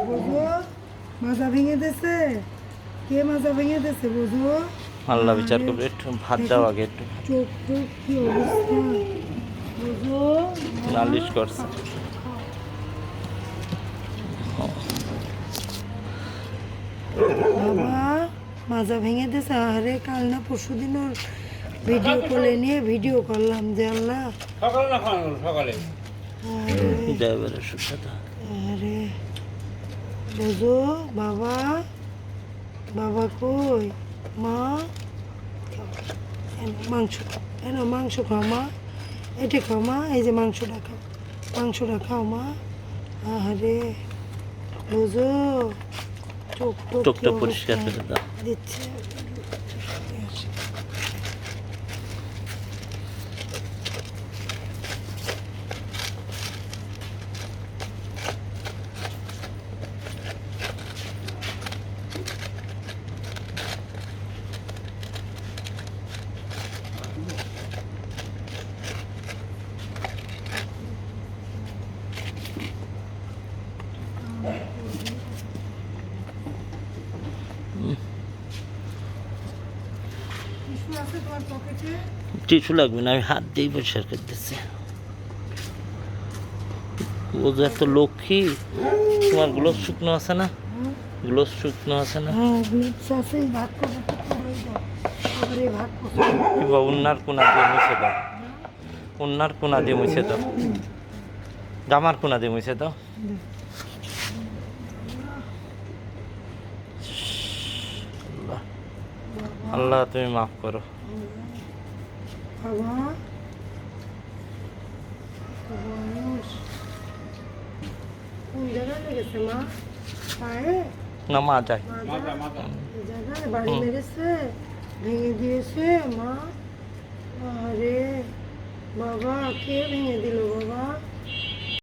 বুঝো মাজা ভেঙে দিছে, কে মাজা ভেঙে দিছে বুঝো? আল্লাহ বিচার করবে। একটু ভাত দাও আগে, একটু চোখ টোক কি অবস্থা বুঝো? নালিশ করছে। বাবা মাজা ভেঙে দিছে। আরে কাল না পরশু দিন ওর ভিডিও কলে নিয়ে ভিডিও করলাম যে আল্লাহ। সকালে না খাওয়া হলো, সকালে ড্রাইভারের সুখ্যাত। আরে বুঝো বাবা, বাবা কই? মা মাংস খাও, এনো মাংস খাও মা, এটা খাও মা, এই যে মাংসটা খাও, মাংসটা খাও মা। আরে বুঝো চোখ টোক কি চোখটা পরিষ্কার অবস্থা করে দাও। দিচ্ছে। টিস্যু আছে তোমার পকেটে? টিস্যু লাগবে না, আমি হাত দিয়েই পরিষ্কার করে দিচ্ছি। ও যে এত লক্ষ্মী। তোমার গ্লোভ শুকনো আছে না? গ্লোভ শুকনো আছে না? হ্যাঁ গ্লিপস আছে, ভাত করবো তো পুরোই দাও। আরে ভাত করবো। কিংবা উন্নার কোনা দিয়ে মুছে দাও, উন্নার কোনা দিয়ে মুছে দাও, জামার কোনা দিয়ে মুছে দাও। আল্লাহ, আল্লাহ তুমি মাফ করো। বাবা বয়স কোন জায়গায় লেগেছে মা? পায়ে? না মা যায়। মাথা মাথা এই জায়গায় বাড়ি মেরেছে, ভেঙে দিয়েছে মা। আরে বাবা কে ভেঙে দিল বাবা?